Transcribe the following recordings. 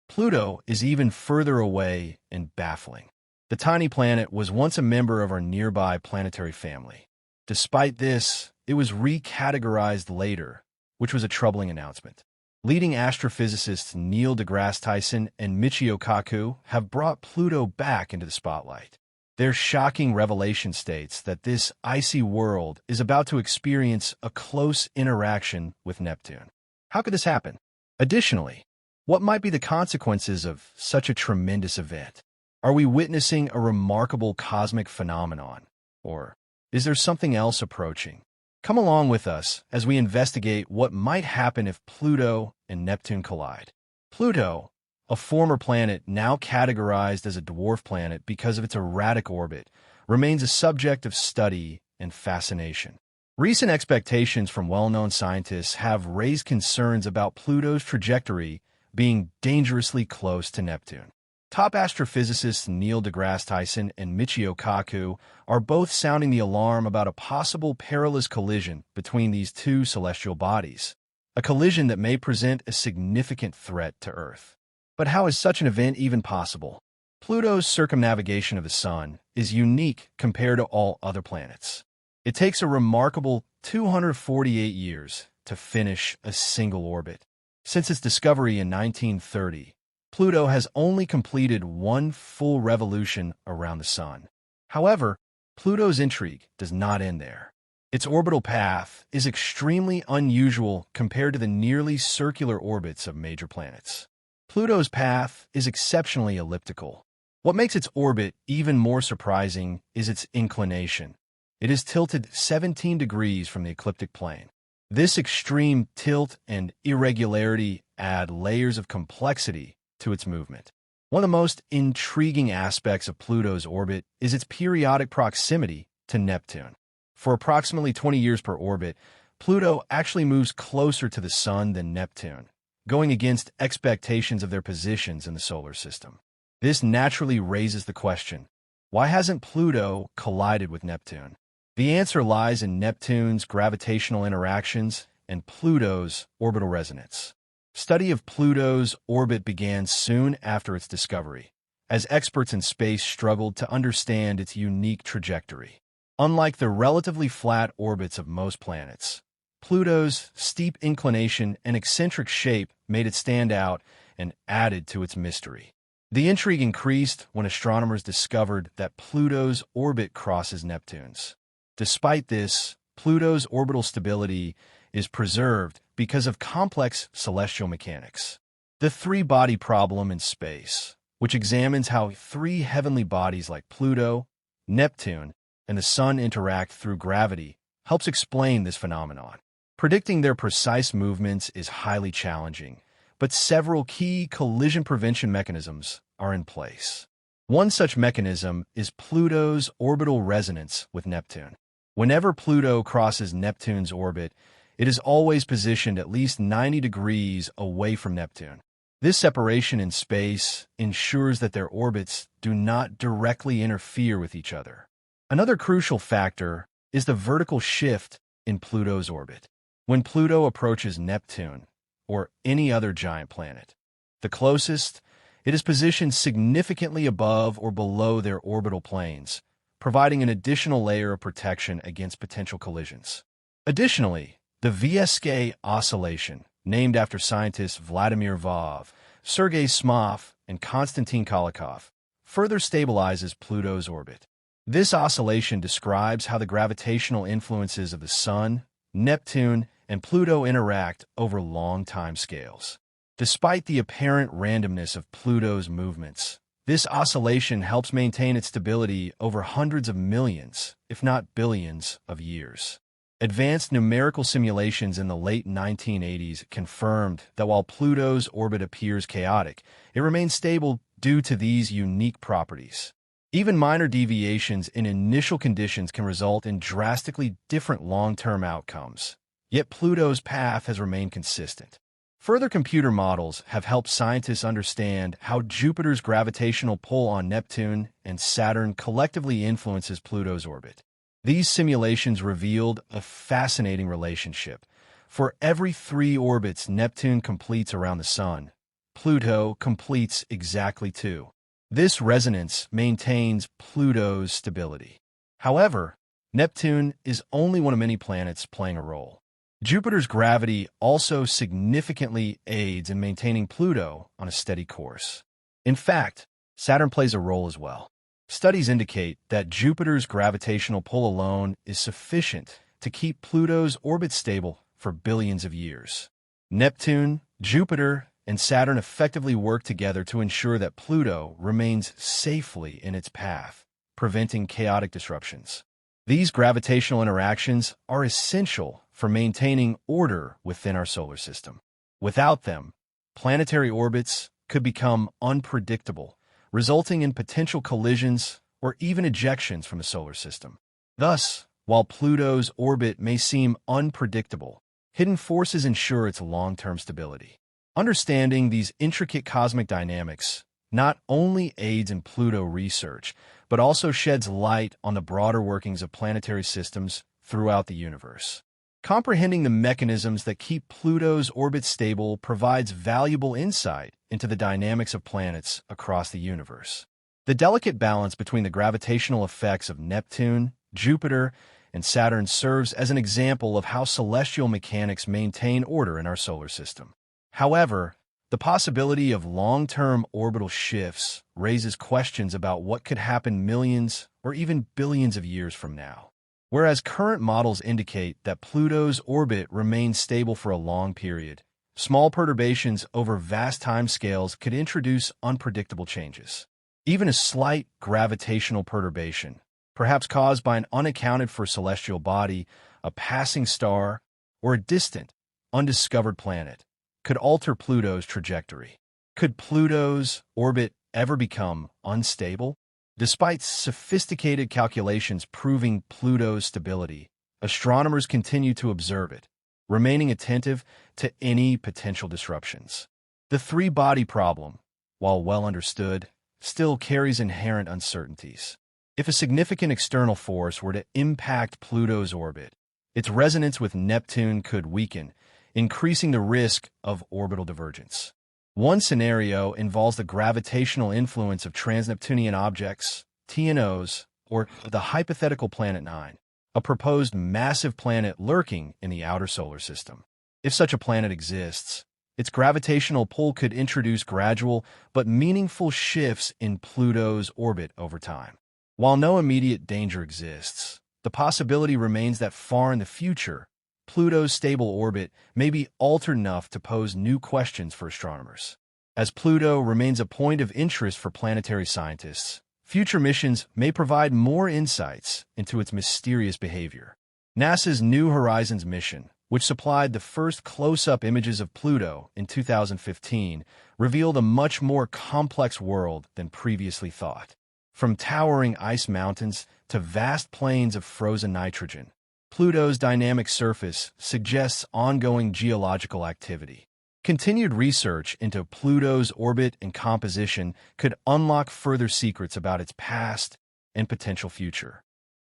Pluto is even further away and baffling. The tiny planet was once a member of our nearby planetary family. Despite this, it was recategorized later, which was a troubling announcement. Leading astrophysicists Neil deGrasse Tyson and Michio Kaku have brought Pluto back into the spotlight. Their shocking revelation states that this icy world is about to experience a close interaction with Neptune. How could this happen? Additionally, what might be the consequences of such a tremendous event? Are we witnessing a remarkable cosmic phenomenon? Or is there something else approaching? Come along with us as we investigate what might happen if Pluto and Neptune collide. Pluto, a former planet now categorized as a dwarf planet because of its erratic orbit, remains a subject of study and fascination. Recent expectations from well-known scientists have raised concerns about Pluto's trajectory being dangerously close to Neptune. Top astrophysicists Neil deGrasse Tyson and Michio Kaku are both sounding the alarm about a possible perilous collision between these two celestial bodies, a collision that may present a significant threat to Earth. But how is such an event even possible? Pluto's circumnavigation of the Sun is unique compared to all other planets. It takes a remarkable 248 years to finish a single orbit. Since its discovery in 1930, Pluto has only completed one full revolution around the Sun. However, Pluto's intrigue does not end there. Its orbital path is extremely unusual compared to the nearly circular orbits of major planets. Pluto's path is exceptionally elliptical. What makes its orbit even more surprising is its inclination. It is tilted 17 degrees from the ecliptic plane. This extreme tilt and irregularity add layers of complexity to its movement. One of the most intriguing aspects of Pluto's orbit is its periodic proximity to Neptune. For approximately 20 years per orbit, Pluto actually moves closer to the Sun than Neptune, going against expectations of their positions in the solar system. This naturally raises the question, why hasn't Pluto collided with Neptune? The answer lies in Neptune's gravitational interactions and Pluto's orbital resonance. Study of Pluto's orbit began soon after its discovery, as experts in space struggled to understand its unique trajectory. Unlike the relatively flat orbits of most planets, Pluto's steep inclination and eccentric shape made it stand out and added to its mystery. The intrigue increased when astronomers discovered that Pluto's orbit crosses Neptune's. Despite this, Pluto's orbital stability is preserved because of complex celestial mechanics. The three-body problem in space, which examines how three heavenly bodies like Pluto, Neptune, and the Sun interact through gravity, helps explain this phenomenon. Predicting their precise movements is highly challenging, but several key collision prevention mechanisms are in place. One such mechanism is Pluto's orbital resonance with Neptune. Whenever Pluto crosses Neptune's orbit, it is always positioned at least 90 degrees away from Neptune. This separation in space ensures that their orbits do not directly interfere with each other. Another crucial factor is the vertical shift in Pluto's orbit. When Pluto approaches Neptune, or any other giant planet, the closest, it is positioned significantly above or below their orbital planes, providing an additional layer of protection against potential collisions. Additionally, the VSK oscillation, named after scientists Vladimir Vov, Sergei Smov, and Konstantin Kolokov, further stabilizes Pluto's orbit. This oscillation describes how the gravitational influences of the Sun, Neptune, and Pluto interact over long time scales. Despite the apparent randomness of Pluto's movements, this oscillation helps maintain its stability over hundreds of millions, if not billions, of years. Advanced numerical simulations in the late 1980s confirmed that while Pluto's orbit appears chaotic, it remains stable due to these unique properties. Even minor deviations in initial conditions can result in drastically different long-term outcomes. Yet Pluto's path has remained consistent. Further computer models have helped scientists understand how Jupiter's gravitational pull on Neptune and Saturn collectively influences Pluto's orbit. These simulations revealed a fascinating relationship. For every 3 orbits Neptune completes around the Sun, Pluto completes exactly two. This resonance maintains Pluto's stability. However, Neptune is only one of many planets playing a role. Jupiter's gravity also significantly aids in maintaining Pluto on a steady course. In fact, Saturn plays a role as well. Studies indicate that Jupiter's gravitational pull alone is sufficient to keep Pluto's orbit stable for billions of years. Neptune, Jupiter, and Saturn effectively work together to ensure that Pluto remains safely in its path, preventing chaotic disruptions. These gravitational interactions are essential for maintaining order within our solar system. Without them, planetary orbits could become unpredictable, resulting in potential collisions or even ejections from the solar system. Thus, while Pluto's orbit may seem unpredictable, hidden forces ensure its long-term stability. Understanding these intricate cosmic dynamics not only aids in Pluto research, but also sheds light on the broader workings of planetary systems throughout the universe. Comprehending the mechanisms that keep Pluto's orbit stable provides valuable insight into the dynamics of planets across the universe. The delicate balance between the gravitational effects of Neptune, Jupiter, and Saturn serves as an example of how celestial mechanics maintain order in our solar system. However, the possibility of long-term orbital shifts raises questions about what could happen millions or even billions of years from now. Whereas current models indicate that Pluto's orbit remains stable for a long period, small perturbations over vast timescales could introduce unpredictable changes. Even a slight gravitational perturbation, perhaps caused by an unaccounted-for celestial body, a passing star, or a distant, undiscovered planet, could alter Pluto's trajectory. Could Pluto's orbit ever become unstable? Despite sophisticated calculations proving Pluto's stability, astronomers continue to observe it, remaining attentive to any potential disruptions. The three-body problem, while well understood, still carries inherent uncertainties. If a significant external force were to impact Pluto's orbit, its resonance with Neptune could weaken, increasing the risk of orbital divergence. One scenario involves the gravitational influence of trans-Neptunian objects, TNOs, or the hypothetical Planet 9, a proposed massive planet lurking in the outer solar system. If such a planet exists, its gravitational pull could introduce gradual but meaningful shifts in Pluto's orbit over time. While no immediate danger exists, the possibility remains that far in the future, Pluto's stable orbit may be altered enough to pose new questions for astronomers. As Pluto remains a point of interest for planetary scientists, future missions may provide more insights into its mysterious behavior. NASA's New Horizons mission, which supplied the first close-up images of Pluto in 2015, revealed a much more complex world than previously thought. From towering ice mountains to vast plains of frozen nitrogen, Pluto's dynamic surface suggests ongoing geological activity. Continued research into Pluto's orbit and composition could unlock further secrets about its past and potential future.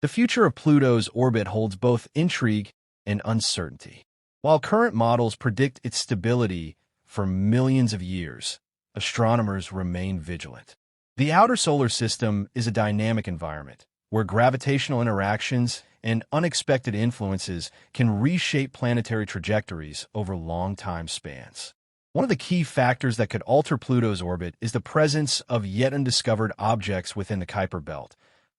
The future of Pluto's orbit holds both intrigue and uncertainty. While current models predict its stability for millions of years, astronomers remain vigilant. The outer solar system is a dynamic environment where gravitational interactions and unexpected influences can reshape planetary trajectories over long time spans. One of the key factors that could alter Pluto's orbit is the presence of yet undiscovered objects within the Kuiper Belt,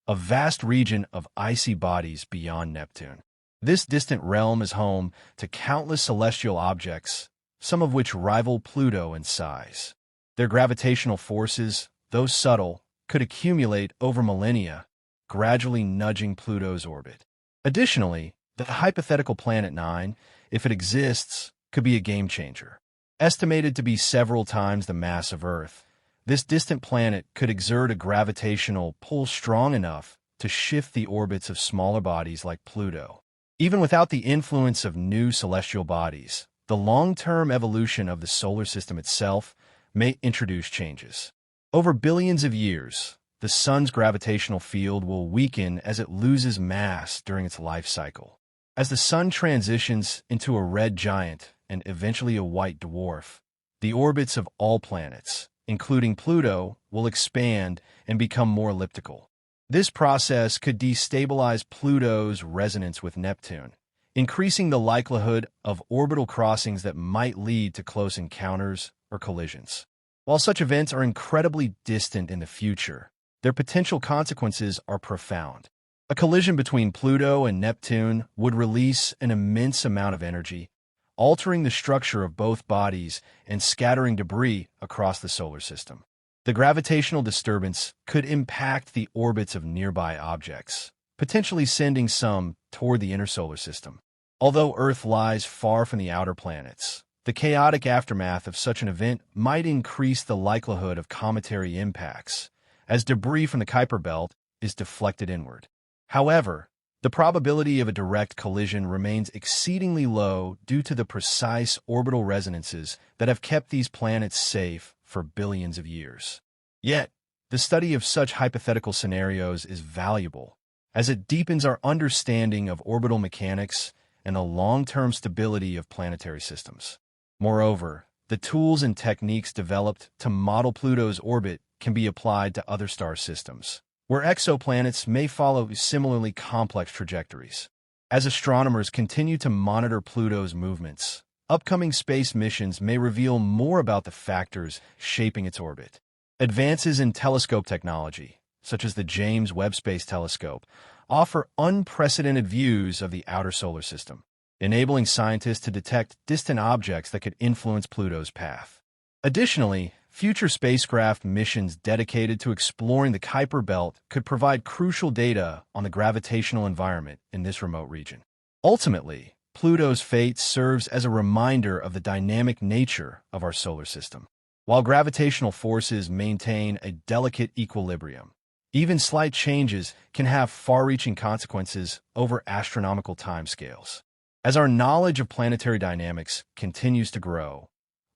a vast region of icy bodies beyond Neptune. This distant realm is home to countless celestial objects, some of which rival Pluto in size. Their gravitational forces, though subtle, could accumulate over millennia, gradually nudging Pluto's orbit. Additionally, the hypothetical Planet 9, if it exists, could be a game-changer. Estimated to be several times the mass of Earth, this distant planet could exert a gravitational pull strong enough to shift the orbits of smaller bodies like Pluto. Even without the influence of new celestial bodies, the long-term evolution of the solar system itself may introduce changes. Over billions of years, the Sun's gravitational field will weaken as it loses mass during its life cycle. As the Sun transitions into a red giant and eventually a white dwarf, the orbits of all planets, including Pluto, will expand and become more elliptical. This process could destabilize Pluto's resonance with Neptune, increasing the likelihood of orbital crossings that might lead to close encounters or collisions. While such events are incredibly distant in the future, their potential consequences are profound. A collision between Pluto and Neptune would release an immense amount of energy, altering the structure of both bodies and scattering debris across the solar system. The gravitational disturbance could impact the orbits of nearby objects, potentially sending some toward the inner solar system. Although Earth lies far from the outer planets, the chaotic aftermath of such an event might increase the likelihood of cometary impacts, as debris from the Kuiper Belt is deflected inward. However, the probability of a direct collision remains exceedingly low due to the precise orbital resonances that have kept these planets safe for billions of years. Yet, the study of such hypothetical scenarios is valuable, as it deepens our understanding of orbital mechanics and the long-term stability of planetary systems. Moreover, the tools and techniques developed to model Pluto's orbit can be applied to other star systems, where exoplanets may follow similarly complex trajectories. As astronomers continue to monitor Pluto's movements, upcoming space missions may reveal more about the factors shaping its orbit. Advances in telescope technology, such as the James Webb Space Telescope, offer unprecedented views of the outer solar system, enabling scientists to detect distant objects that could influence Pluto's path. Additionally, future spacecraft missions dedicated to exploring the Kuiper Belt could provide crucial data on the gravitational environment in this remote region. Ultimately, Pluto's fate serves as a reminder of the dynamic nature of our solar system. While gravitational forces maintain a delicate equilibrium, even slight changes can have far-reaching consequences over astronomical timescales. As our knowledge of planetary dynamics continues to grow,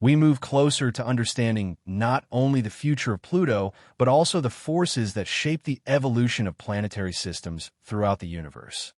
we move closer to understanding not only the future of Pluto, but also the forces that shape the evolution of planetary systems throughout the universe.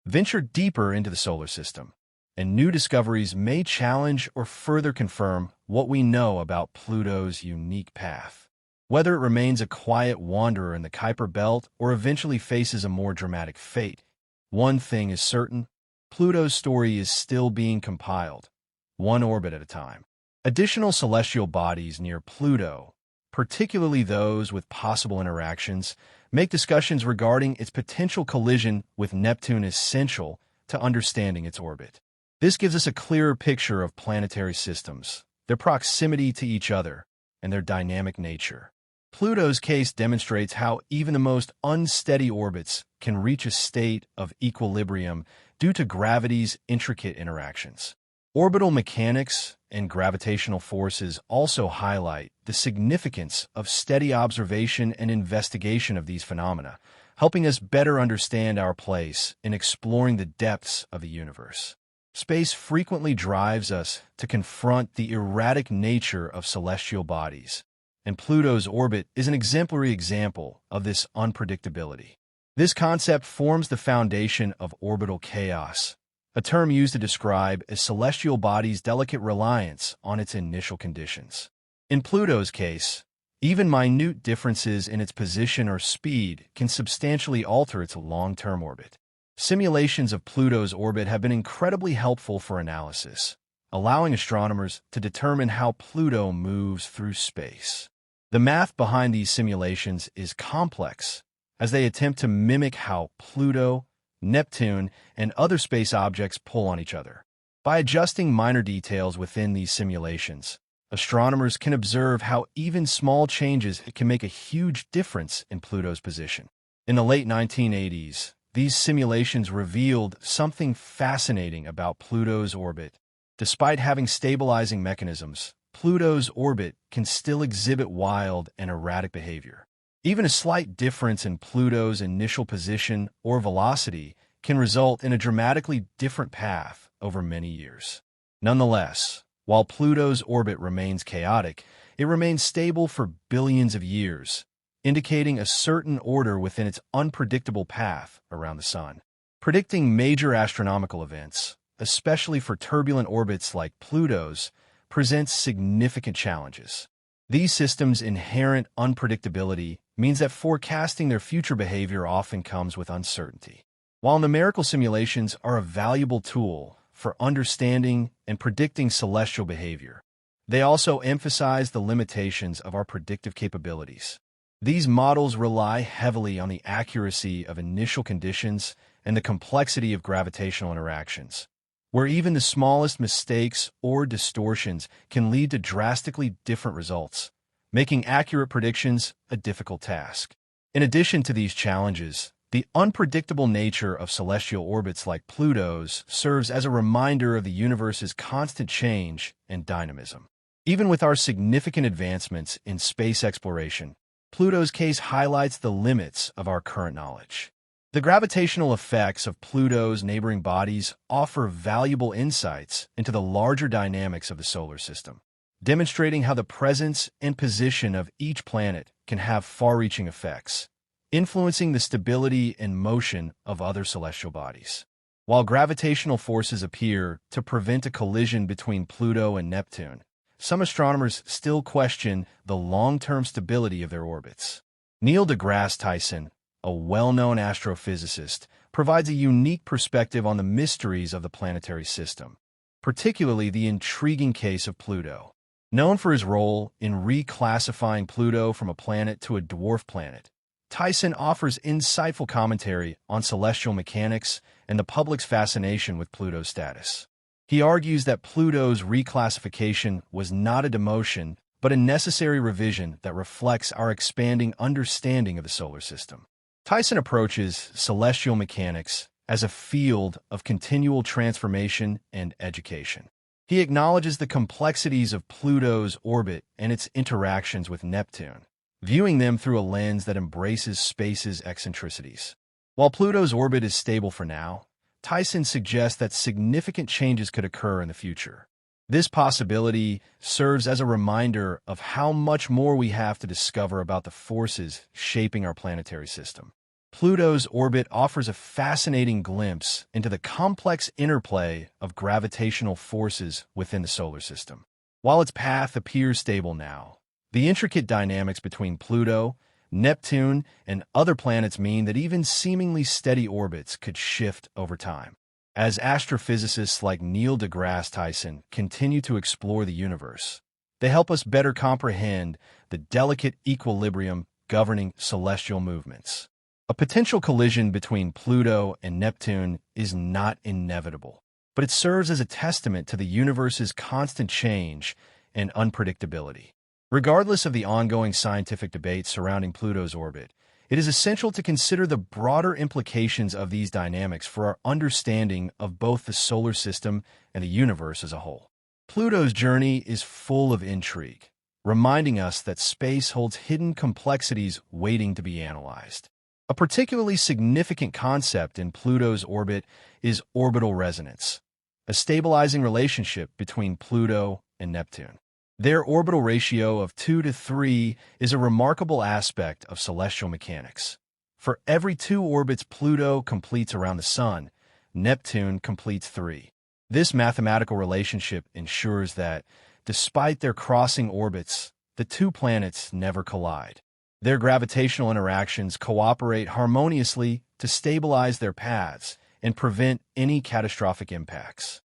Venture deeper into the solar system, and new discoveries may challenge or further confirm what we know about Pluto's unique path. Whether it remains a quiet wanderer in the Kuiper Belt or eventually faces a more dramatic fate, one thing is certain: Pluto's story is still being compiled, one orbit at a time. Additional celestial bodies near Pluto, particularly those with possible interactions, make discussions regarding its potential collision with Neptune essential to understanding its orbit. This gives us a clearer picture of planetary systems, their proximity to each other, and their dynamic nature. Pluto's case demonstrates how even the most unsteady orbits can reach a state of equilibrium due to gravity's intricate interactions. Orbital mechanics and gravitational forces also highlight the significance of steady observation and investigation of these phenomena, helping us better understand our place in exploring the depths of the universe. Space frequently drives us to confront the erratic nature of celestial bodies, and Pluto's orbit is an exemplary example of this unpredictability. This concept forms the foundation of orbital chaos, a term used to describe a celestial body's delicate reliance on its initial conditions. In Pluto's case, even minute differences in its position or speed can substantially alter its long-term orbit. Simulations of Pluto's orbit have been incredibly helpful for analysis, allowing astronomers to determine how Pluto moves through space. The math behind these simulations is complex, as they attempt to mimic how Pluto, Neptune, and other space objects pull on each other. By adjusting minor details within these simulations, astronomers can observe how even small changes can make a huge difference in Pluto's position. In the late 1980s, these simulations revealed something fascinating about Pluto's orbit. Despite having stabilizing mechanisms, Pluto's orbit can still exhibit wild and erratic behavior. Even a slight difference in Pluto's initial position or velocity can result in a dramatically different path over many years. Nonetheless, while Pluto's orbit remains chaotic, it remains stable for billions of years, indicating a certain order within its unpredictable path around the Sun. Predicting major astronomical events, especially for turbulent orbits like Pluto's, presents significant challenges. These systems' inherent unpredictability means that forecasting their future behavior often comes with uncertainty. While numerical simulations are a valuable tool for understanding and predicting celestial behavior, they also emphasize the limitations of our predictive capabilities. These models rely heavily on the accuracy of initial conditions and the complexity of gravitational interactions, where even the smallest mistakes or distortions can lead to drastically different results, making accurate predictions a difficult task. In addition to these challenges, the unpredictable nature of celestial orbits like Pluto's serves as a reminder of the universe's constant change and dynamism. Even with our significant advancements in space exploration, Pluto's case highlights the limits of our current knowledge. The gravitational effects of Pluto's neighboring bodies offer valuable insights into the larger dynamics of the solar system, demonstrating how the presence and position of each planet can have far-reaching effects, influencing the stability and motion of other celestial bodies. While gravitational forces appear to prevent a collision between Pluto and Neptune, some astronomers still question the long-term stability of their orbits. Neil deGrasse Tyson, a well-known astrophysicist, provides a unique perspective on the mysteries of the planetary system, particularly the intriguing case of Pluto. Known for his role in reclassifying Pluto from a planet to a dwarf planet, Tyson offers insightful commentary on celestial mechanics and the public's fascination with Pluto's status. He argues that Pluto's reclassification was not a demotion, but a necessary revision that reflects our expanding understanding of the solar system. Tyson approaches celestial mechanics as a field of continual transformation and education. He acknowledges the complexities of Pluto's orbit and its interactions with Neptune, viewing them through a lens that embraces space's eccentricities. While Pluto's orbit is stable for now, Tyson suggests that significant changes could occur in the future. This possibility serves as a reminder of how much more we have to discover about the forces shaping our planetary system. Pluto's orbit offers a fascinating glimpse into the complex interplay of gravitational forces within the solar system. While its path appears stable now, the intricate dynamics between Pluto, Neptune, and other planets mean that even seemingly steady orbits could shift over time. As astrophysicists like Neil deGrasse Tyson continue to explore the universe, they help us better comprehend the delicate equilibrium governing celestial movements. A potential collision between Pluto and Neptune is not inevitable, but it serves as a testament to the universe's constant change and unpredictability. Regardless of the ongoing scientific debate surrounding Pluto's orbit, it is essential to consider the broader implications of these dynamics for our understanding of both the solar system and the universe as a whole. Pluto's journey is full of intrigue, reminding us that space holds hidden complexities waiting to be analyzed. A particularly significant concept in Pluto's orbit is orbital resonance, a stabilizing relationship between Pluto and Neptune. Their orbital ratio of 2:3 is a remarkable aspect of celestial mechanics. For every 2 orbits Pluto completes around the Sun, Neptune completes 3. This mathematical relationship ensures that, despite their crossing orbits, the 2 planets never collide. Their gravitational interactions cooperate harmoniously to stabilize their paths and prevent any catastrophic impacts.